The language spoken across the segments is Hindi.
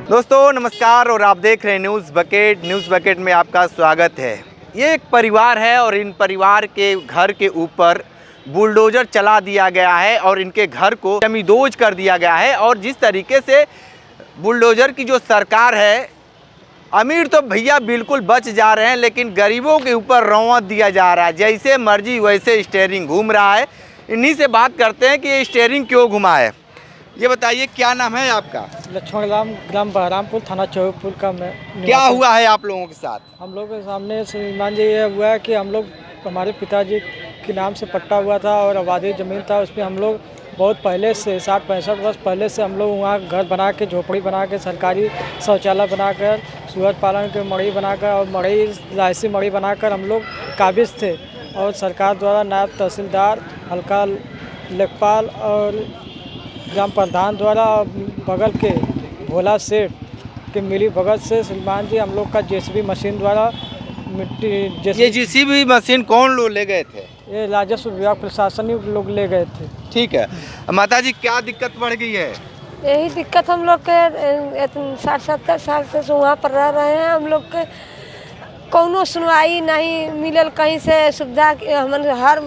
दोस्तों नमस्कार और आप देख रहे हैं न्यूज़ बकेट में आपका स्वागत है। ये एक परिवार है और इन परिवार के घर के ऊपर बुलडोज़र चला दिया गया है और इनके घर को जमींदोज कर दिया गया है। और जिस तरीके से बुलडोज़र की जो सरकार है, अमीर तो भैया बिल्कुल बच जा रहे हैं लेकिन गरीबों के ऊपर रौंद दिया जा रहा है। जैसे मर्जी वैसे स्टीयरिंग घूम रहा है। इन्हीं से बात करते हैं कि ये स्टीयरिंग क्यों घुमा है। ये बताइए, क्या नाम है आपका? लक्ष्मण ग्राम बहरामपुर, थाना चौपुर का मैं। क्या हुआ है आप लोगों के साथ? हम लोग के सामने श्रीमान जी ये हुआ है कि हम लोग, हमारे पिताजी के नाम से पट्टा हुआ था और आबादी ज़मीन था। उसमें हम लोग बहुत पहले से 60-65 वर्ष पहले से हम लोग वहाँ घर बना के, झोपड़ी बना के, सरकारी शौचालय बनाकर, सूअर पालन के मड़ई बनाकर और मड़ई लाइसी मड़ई बनाकर हम लोग काबिज थे। और सरकार द्वारा नायब तहसीलदार, हल्का लेखपाल और ग्राम प्रधान द्वारा बगल के भोला सेठ के मिली भगत से श्रीमान जी हम लोग का जेसीबी मशीन द्वारा मिट्टी, ये जेसीबी मशीन कौन लोग ले गए थे? ये राजस्व विभाग प्रशासनिक लोग ले गए थे। ठीक है माता जी, क्या दिक्कत बढ़ गई है? यही दिक्कत हम लोग के 60-70 साल से वहाँ पर रह रहे हैं। हम लोग के कौनो सुनवाई नहीं मिलल, कहीं से सुविधा। हम हर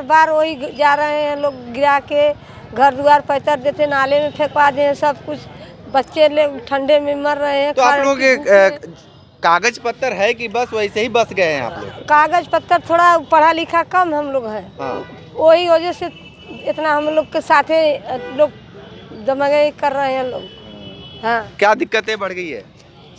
बार वही जा रहे हैं, लोग गिरा के घर द्वार पैतर देते, नाले में फेंकवा दें, सब कुछ। बच्चे लोग ठंडे में मर रहे हैं। तो आप लोग कागज पत्तर है कि बस वैसे ही बस गए हैं आप लोग? कागज पत्तर थोड़ा पढ़ा लिखा कम हम लोग हैं। हाँ। वही वजह से इतना हम लोग के साथे लोग दमगई कर रहे हैं लोग। हाँ, क्या दिक्कतें बढ़ गई है?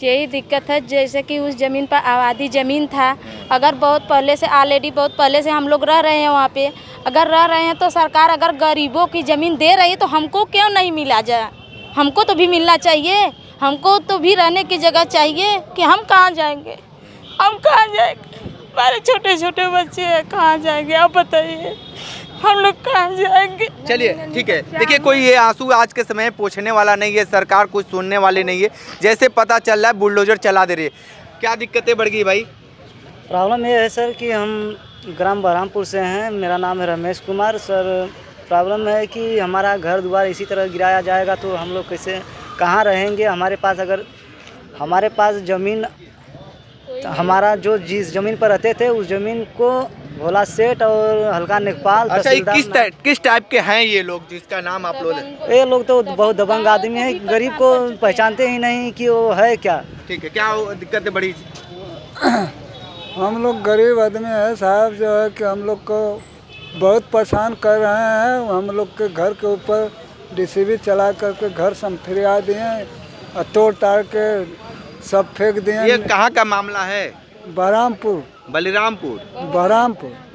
यही दिक्कत है, जैसे कि उस ज़मीन पर आबादी ज़मीन था। अगर बहुत पहले से, ऑलरेडी बहुत पहले से हम लोग रह रहे हैं वहाँ पे, अगर रह रहे हैं तो सरकार अगर गरीबों की ज़मीन दे रही है तो हमको क्यों नहीं मिला जाए? हमको तो भी मिलना चाहिए। हमको तो भी रहने की जगह चाहिए। कि हम कहाँ जाएंगे? हम कहाँ जाएंगे? हमारे छोटे छोटे बच्चे हैं, कहाँ जाएंगे आप बताइए? हम लोग कहाँ जाएंगे? चलिए ठीक है, देखिए कोई ये आंसू आज के समय पोंछने वाला नहीं है, सरकार कुछ सुनने वाली नहीं है। जैसे पता चल रहा है बुलडोजर चला दे रही है। क्या दिक्कतें बढ़ गई भाई? प्रॉब्लम ये है सर कि हम ग्राम बहरामपुर से हैं। मेरा नाम है रमेश कुमार। सर प्रॉब्लम है कि हमारा घर द्वार इसी तरह गिराया जाएगा तो हम लोग कैसे, कहाँ रहेंगे? हमारे पास अगर हमारे पास ज़मीन, हमारा जो जिस ज़मीन पर रहते थे उस ज़मीन को भोला सेठ और हल्का लेखपाल। अच्छा, किस टाइप के हैं ये लोग जिसका नाम आप लोग? ये लोग तो बहुत दबंग आदमी है, गरीब को पहचानते ही नहीं कि वो है क्या। ठीक है, क्या दिक्कतें बड़ी? हम लोग गरीब आदमी है साहब, जो है कि हम लोग को बहुत परेशान कर रहे हैं। हम लोग के घर के ऊपर डीसीबी चला करके घर समफिरिया दिए और तोड़ ताड़ के सब फेंक दिए। ये कहाँ का मामला है? बहरामपुर।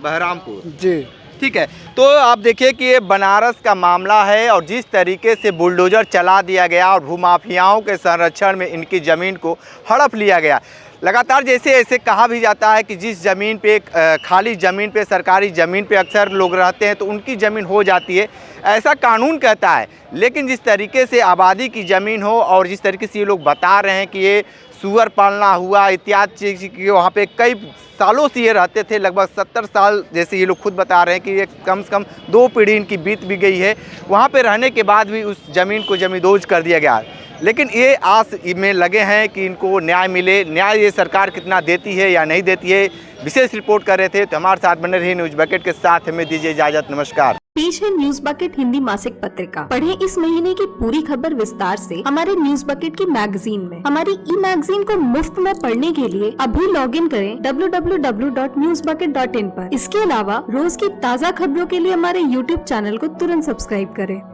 बहरामपुर जी। ठीक है, तो आप देखिए कि ये बनारस का मामला है और जिस तरीके से बुलडोज़र चला दिया गया और भूमाफियाओं के संरक्षण में इनकी ज़मीन को हड़प लिया गया। लगातार जैसे ऐसे कहा भी जाता है कि जिस ज़मीन पे, खाली ज़मीन पे, सरकारी ज़मीन पे अक्सर लोग रहते हैं तो उनकी ज़मीन हो जाती है, ऐसा कानून कहता है। लेकिन जिस तरीके से आबादी की ज़मीन हो और जिस तरीके से ये लोग बता रहे हैं कि ये सूअर पालना हुआ इत्यादि चीज़ की, वहाँ पे कई सालों से ये रहते थे, लगभग 70 साल जैसे ये लोग खुद बता रहे हैं कि ये कम से कम 2 पीढ़ी इनकी बीत भी गई है। वहाँ पे रहने के बाद भी उस ज़मीन को जमींदोज कर दिया गया। लेकिन ये आस में लगे हैं कि इनको न्याय मिले। न्याय ये सरकार कितना देती है या नहीं देती है, विशेष रिपोर्ट कर रहे थे। तो हमारे साथ बने रहिए न्यूज़ बकेट के साथ, हमें दीजिए इजाजत। नमस्कार। पेश है न्यूज़ बकेट हिंदी मासिक पत्रिका। पढ़ें इस महीने की पूरी खबर विस्तार से हमारे न्यूज़ बकेट की मैगजीन में। हमारी ई मैगजीन को मुफ्त में पढ़ने के लिए अभी लॉगिन करें www.newsbucket.in पर। इसके अलावा रोज की ताज़ा खबरों के लिए हमारे YouTube चैनल को तुरंत सब्सक्राइब करें।